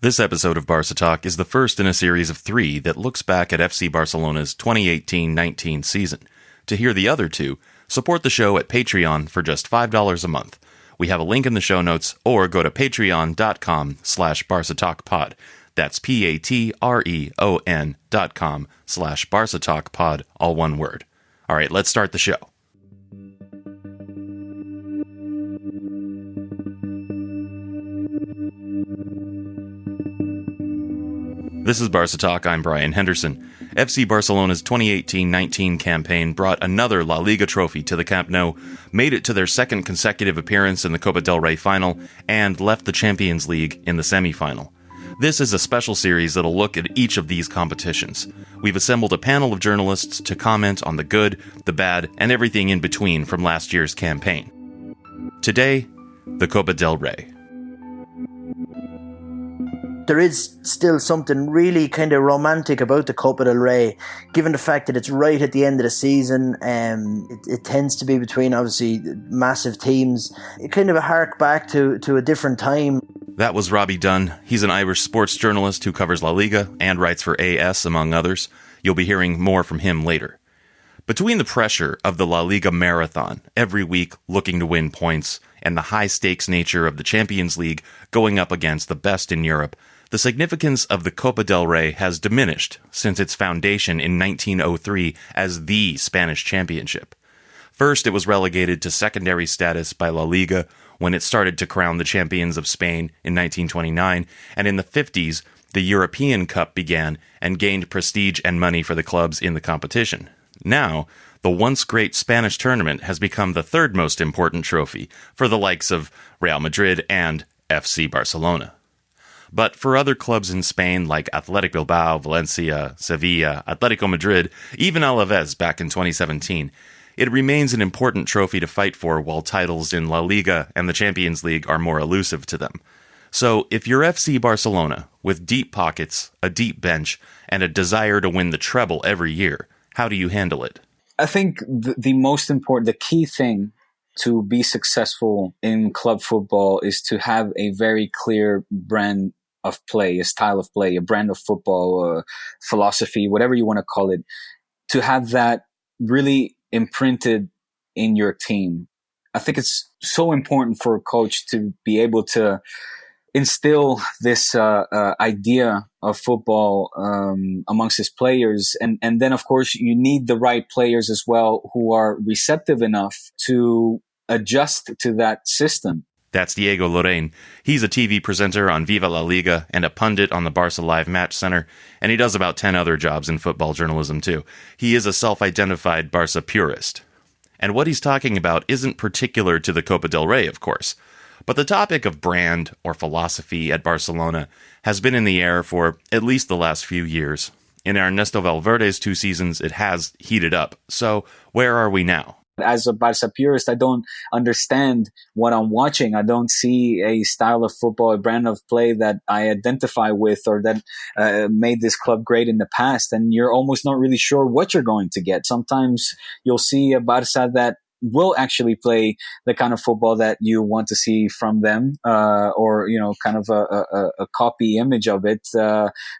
This episode of Barca Talk is the first in a series of 3 that looks back at FC Barcelona's 2018-19 season. To hear the other 2, support the show at Patreon for just $5 a month. We have a link in the show notes, or go to patreon.com/BarcaTalkPod. That's patreon.com/BarcaTalkPod, all one word. All right, let's start the show. This is Barca Talk. I'm Brian Henderson. FC Barcelona's 2018-19 campaign brought another La Liga trophy to the Camp Nou, made it to their second consecutive appearance in the Copa del Rey final, and left the Champions League in the semifinal. This is a special series that'll look at each of these competitions. We've assembled a panel of journalists to comment on the good, the bad, and everything in between from last year's campaign. Today, the Copa del Rey. There is still something really kind of romantic about the Copa del Rey, given the fact that it's right at the end of the season. It tends to be between, obviously, massive teams. It kind of a hark back to a different time. That was Robbie Dunn. He's an Irish sports journalist who covers La Liga and writes for AS, among others. You'll be hearing more from him later. Between the pressure of the La Liga marathon, every week looking to win points, and the high-stakes nature of the Champions League going up against the best in Europe, the significance of the Copa del Rey has diminished since its foundation in 1903 as the Spanish championship. First, it was relegated to secondary status by La Liga when it started to crown the champions of Spain in 1929, and in the 50s, the European Cup began and gained prestige and money for the clubs in the competition. Now, the once great Spanish tournament has become the third most important trophy for the likes of Real Madrid and FC Barcelona. But for other clubs in Spain like Athletic Bilbao, Valencia, Sevilla, Atletico Madrid, even Alaves back in 2017, it remains an important trophy to fight for while titles in La Liga and the Champions League are more elusive to them. So if you're FC Barcelona, with deep pockets, a deep bench, and a desire to win the treble every year, how do you handle it? I think the most important, the key thing to be successful in club football is to have a very clear brand of play, a style of play, a brand of football, philosophy, whatever you want to call it, to have that really imprinted in your team. I think it's so important for a coach to be able to instill this idea of football amongst his players. And then, of course, you need the right players as well who are receptive enough to adjust to that system. That's Diego Lorraine. He's a TV presenter on Viva La Liga and a pundit on the Barca Live Match Center, and he does about 10 other jobs in football journalism too. He is a self-identified Barca purist. And what he's talking about isn't particular to the Copa del Rey, of course. But the topic of brand or philosophy at Barcelona has been in the air for at least the last few years. In Ernesto Valverde's 2 seasons, it has heated up. So where are we now? As a Barca purist, I don't understand what I'm watching. I don't see a style of football, a brand of play that I identify with or that made this club great in the past. And you're almost not really sure what you're going to get. Sometimes you'll see a Barca that will actually play the kind of football that you want to see from them, or, you know, kind of a copy image of it.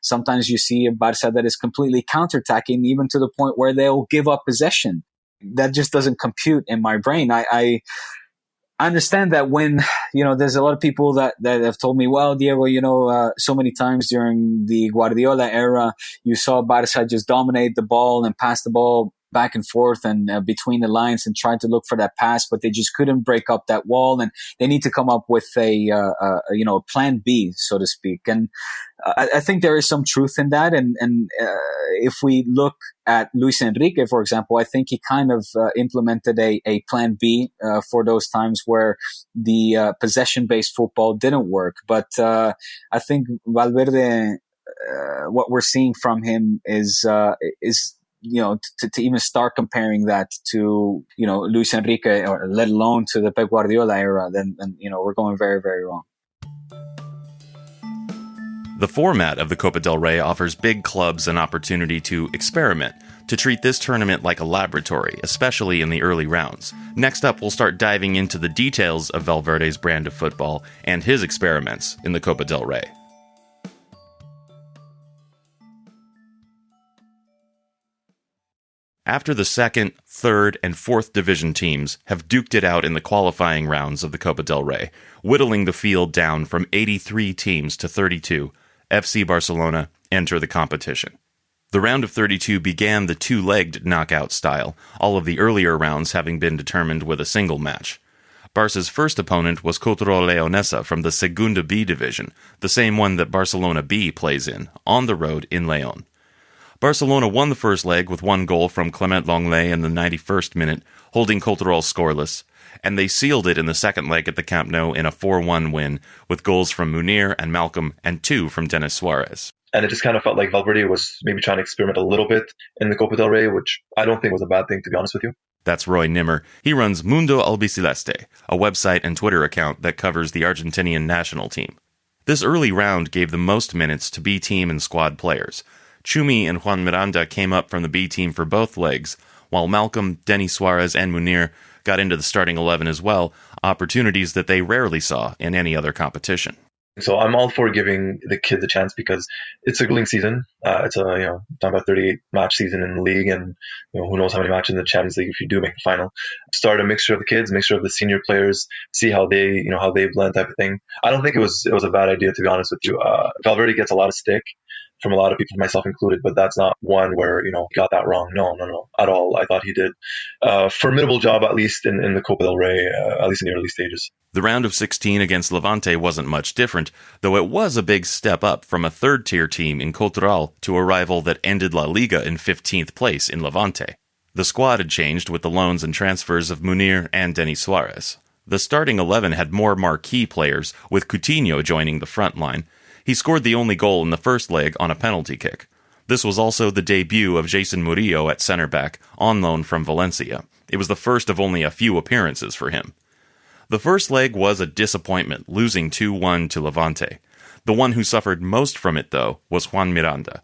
Sometimes you see a Barca that is completely counterattacking, even to the point where they'll give up possession. That just doesn't compute in my brain. I understand that when, you know, there's a lot of people that have told me, well, Diego, you know, so many times during the Guardiola era, you saw Barca just dominate the ball and pass the ball back and forth and between the lines and trying to look for that pass, but they just couldn't break up that wall, and they need to come up with a plan B, so to speak. And I think there is some truth in that. And if we look at Luis Enrique, for example, I think he kind of implemented a plan B for those times where the possession-based football didn't work. But I think Valverde, what we're seeing from him is you know, to even start comparing that to, you know, Luis Enrique, or let alone to the Pep Guardiola era, then you know, we're going very, very wrong. The format of the Copa del Rey offers big clubs an opportunity to experiment, to treat this tournament like a laboratory, especially in the early rounds. Next up, we'll start diving into the details of Valverde's brand of football and his experiments in the Copa del Rey. After the second, third, and fourth division teams have duked it out in the qualifying rounds of the Copa del Rey, whittling the field down from 83 teams to 32, FC Barcelona enter the competition. The round of 32 began the two-legged knockout style, all of the earlier rounds having been determined with a single match. Barca's first opponent was Cultural Leonesa from the Segunda B division, the same one that Barcelona B plays in, on the road in León. Barcelona won the first leg with one goal from Clement Lenglet in the 91st minute, holding Cultural scoreless, and they sealed it in the second leg at the Camp Nou in a 4-1 win, with goals from Munir and Malcolm and 2 from Denis Suarez. And it just kind of felt like Valverde was maybe trying to experiment a little bit in the Copa del Rey, which I don't think was a bad thing, to be honest with you. That's Roy Nimmer. He runs Mundo Albiceleste, a website and Twitter account that covers the Argentinian national team. This early round gave the most minutes to B team and squad players. Chumi and Juan Miranda came up from the B team for both legs, while Malcolm, Denis Suarez, and Munir got into the starting 11 as well, opportunities that they rarely saw in any other competition. So I'm all for giving the kids a chance because it's a grueling season. It's a, talking about 38 match season in the league, and who knows how many matches in the Champions League if you do make the final. Start a mixture of the kids, mixture of the senior players, see how they blend type of thing. I don't think it was a bad idea, to be honest with you. Valverde gets a lot of stick from a lot of people, myself included, but that's not one where, he got that wrong. No, at all. I thought he did a formidable job, at least in the Copa del Rey, at least in the early stages. The round of 16 against Levante wasn't much different, though it was a big step up from a third-tier team in Cultural to a rival that ended La Liga in 15th place in Levante. The squad had changed with the loans and transfers of Munir and Denis Suarez. The starting 11 had more marquee players, with Coutinho joining the front line. He scored the only goal in the first leg on a penalty kick. This was also the debut of Jason Murillo at centre-back, on loan from Valencia. It was the first of only a few appearances for him. The first leg was a disappointment, losing 2-1 to Levante. The one who suffered most from it, though, was Juan Miranda.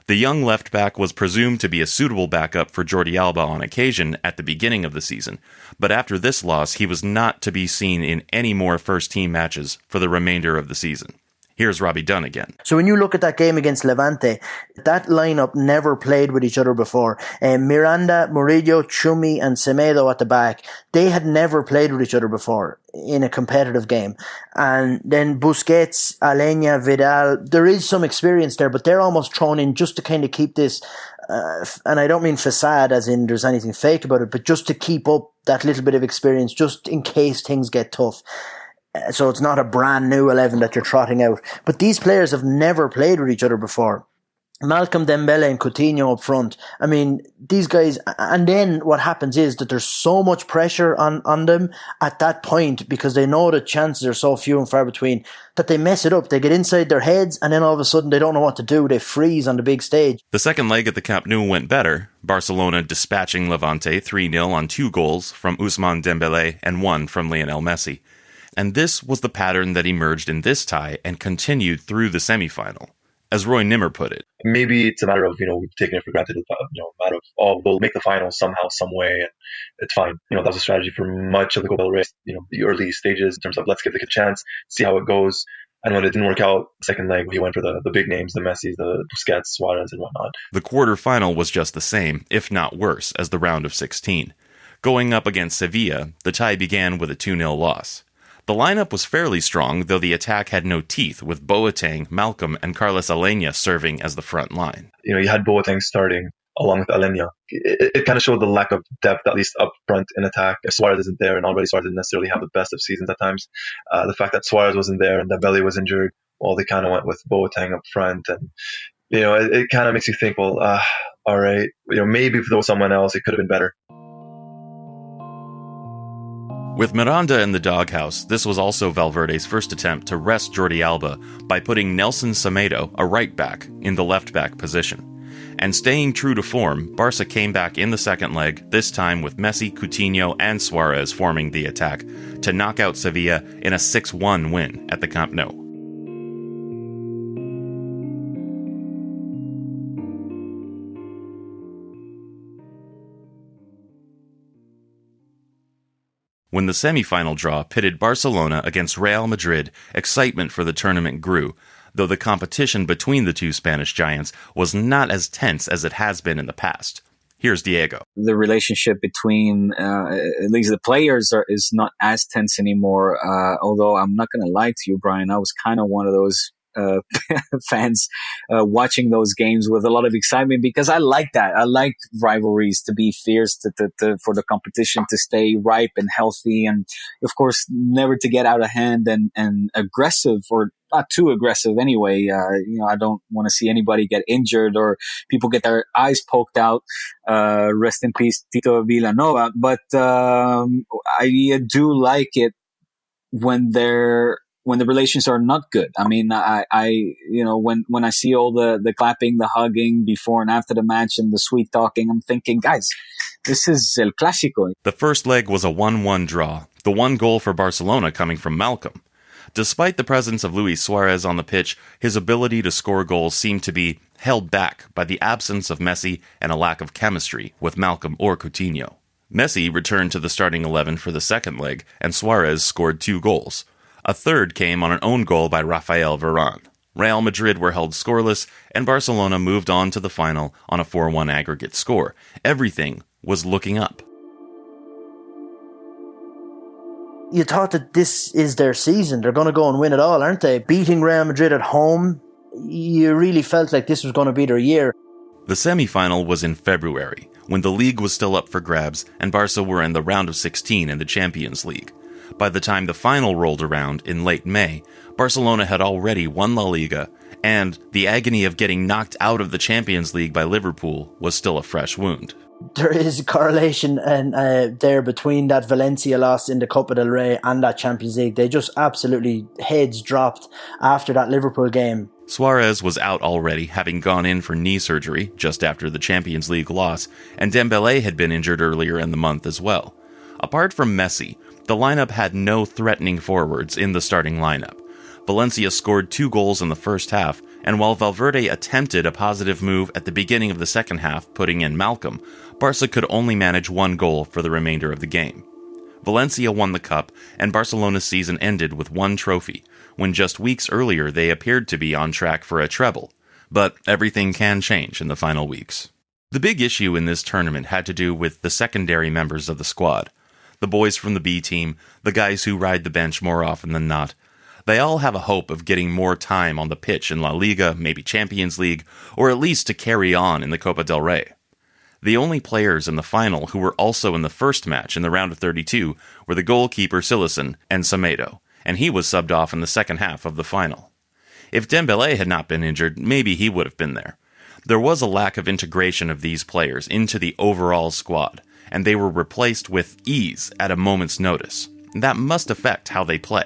The young left-back was presumed to be a suitable backup for Jordi Alba on occasion at the beginning of the season, but after this loss he was not to be seen in any more first-team matches for the remainder of the season. Here's Robbie Dunn again. So when you look at that game against Levante, that lineup never played with each other before. Miranda, Murillo, Chumi and Semedo at the back, they had never played with each other before in a competitive game. And then Busquets, Aleña, Vidal, there is some experience there, but they're almost thrown in just to kind of keep this, and I don't mean facade as in there's anything fake about it, but just to keep up that little bit of experience just in case things get tough. So it's not a brand new 11 that you're trotting out. But these players have never played with each other before. Malcolm, Dembele and Coutinho up front. I mean, these guys, and then what happens is that there's so much pressure on them at that point because they know the chances are so few and far between that they mess it up. They get inside their heads and then all of a sudden they don't know what to do. They freeze on the big stage. The second leg at the Camp Nou went better, Barcelona dispatching Levante 3-0 on 2 goals from Ousmane Dembele and 1 from Lionel Messi. And this was the pattern that emerged in this tie and continued through the semifinal. As Roy Nimmer put it, maybe it's a matter of, we've taken it for granted, a matter of, we'll make the final somehow, some way, and it's fine. That was a strategy for much of the Copa del Rey, the early stages in terms of let's give the kid a chance, see how it goes. And when it didn't work out, the second leg, he went for the big names, the Messi, the Busquets, Suarez, and whatnot. The quarterfinal was just the same, if not worse, as the round of 16. Going up against Sevilla, the tie began with a 2-0 loss. The lineup was fairly strong, though the attack had no teeth, with Boateng, Malcolm, and Carlos Aleña serving as the front line. You had Boateng starting along with Aleña. It kind of showed the lack of depth, at least up front in attack. If Suarez isn't there, and already Suarez didn't necessarily have the best of seasons at times, the fact that Suarez wasn't there and Dembele was injured, well, they kind of went with Boateng up front. And, it kind of makes you think, well, all right, maybe if there was someone else, it could have been better. With Miranda in the doghouse, this was also Valverde's first attempt to rest Jordi Alba by putting Nelson Semedo, a right-back, in the left-back position. And staying true to form, Barca came back in the second leg, this time with Messi, Coutinho, and Suarez forming the attack, to knock out Sevilla in a 6-1 win at the Camp Nou. When the semi-final draw pitted Barcelona against Real Madrid, excitement for the tournament grew, though the competition between the two Spanish giants was not as tense as it has been in the past. Here's Diego. The relationship between at least the players is not as tense anymore. Although I'm not going to lie to you, Brian, I was kind of one of those fans watching those games with a lot of excitement, because I like that. I like rivalries to be fierce, for the competition to stay ripe and healthy, and of course never to get out of hand and aggressive, or not too aggressive anyway. I don't want to see anybody get injured or people get their eyes poked out. Rest in peace, Tito Villanova. But I do like it when the relations are not good. I mean, when I see all the clapping, the hugging before and after the match and the sweet talking, I'm thinking, guys, this is El Clásico. The first leg was a 1-1 draw, the one goal for Barcelona coming from Malcolm. Despite the presence of Luis Suarez on the pitch, his ability to score goals seemed to be held back by the absence of Messi and a lack of chemistry with Malcolm or Coutinho. Messi returned to the starting 11 for the second leg, and Suarez scored 2 goals. A third came on an own goal by Rafael Varane. Real Madrid were held scoreless, and Barcelona moved on to the final on a 4-1 aggregate score. Everything was looking up. You thought that this is their season. They're going to go and win it all, aren't they? Beating Real Madrid at home, you really felt like this was going to be their year. The semi-final was in February, when the league was still up for grabs and Barca were in the round of 16 in the Champions League. By the time the final rolled around in late May, Barcelona had already won La Liga, and the agony of getting knocked out of the Champions League by Liverpool was still a fresh wound. There is a correlation there between that Valencia loss in the Copa del Rey and that Champions League. They just absolutely heads dropped after that Liverpool game. Suarez was out already, having gone in for knee surgery just after the Champions League loss, and Dembélé had been injured earlier in the month as well. Apart from Messi, the lineup had no threatening forwards in the starting lineup. Valencia scored 2 goals in the first half, and while Valverde attempted a positive move at the beginning of the second half, putting in Malcolm, Barca could only manage 1 goal for the remainder of the game. Valencia won the cup, and Barcelona's season ended with 1 trophy, when just weeks earlier they appeared to be on track for a treble. But everything can change in the final weeks. The big issue in this tournament had to do with the secondary members of the squad. The boys from the B team, the guys who ride the bench more often than not. They all have a hope of getting more time on the pitch in La Liga, maybe Champions League, or at least to carry on in the Copa del Rey. The only players in the final who were also in the first match in the round of 32 were the goalkeeper Silicen and Semedo, and he was subbed off in the second half of the final. If Dembélé had not been injured, maybe he would have been there. There was a lack of integration of these players into the overall squad, and they were replaced with ease at a moment's notice. That must affect how they play.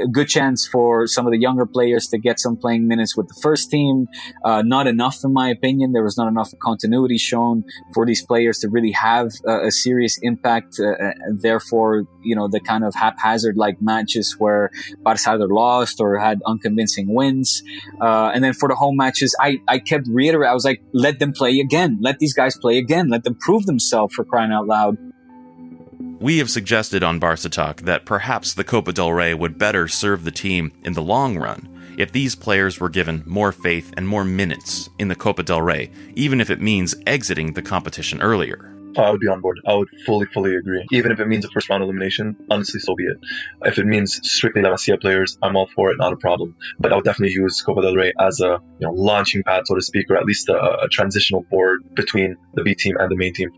A good chance for some of the younger players to get some playing minutes with the first team. Not enough, in my opinion. There was not enough continuity shown for these players to really have a serious impact. Therefore, the kind of haphazard-like matches where Barca either lost or had unconvincing wins. And then for the home matches, I kept reiterating, I was like, let them play again. Let these guys play again. Let them prove themselves, for crying out loud. We have suggested on Barca Talk that perhaps the Copa del Rey would better serve the team in the long run if these players were given more faith and more minutes in the Copa del Rey, even if it means exiting the competition earlier. I would be on board. I would fully agree. Even if it means a first round elimination, honestly, so be it. If it means strictly La Masia players, I'm all for it, not a problem. But I would definitely use Copa del Rey as a launching pad, so to speak, or at least a transitional board between the B team and the main team.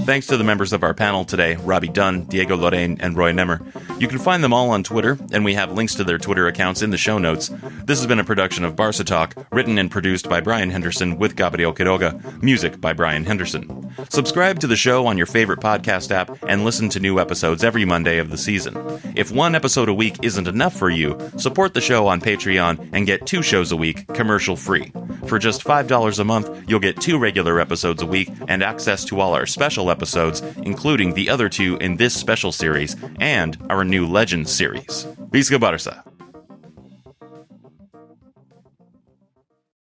Thanks to the members of our panel today, Robbie Dunn, Diego Lorraine, and Roy Nemmer. You can find them all on Twitter, and we have links to their Twitter accounts in the show notes. This has been a production of Barca Talk, written and produced by Brian Henderson with Gabriel Quiroga, music by Brian Henderson. Subscribe to the show on your favorite podcast app and listen to new episodes every Monday of the season. If 1 episode a week isn't enough for you, support the show on Patreon and get 2 shows a week commercial-free. For just $5 a month, you'll get 2 regular episodes a week and access to all our special episodes, including the other 2 in this special series and our new Legends series. Visca Barca!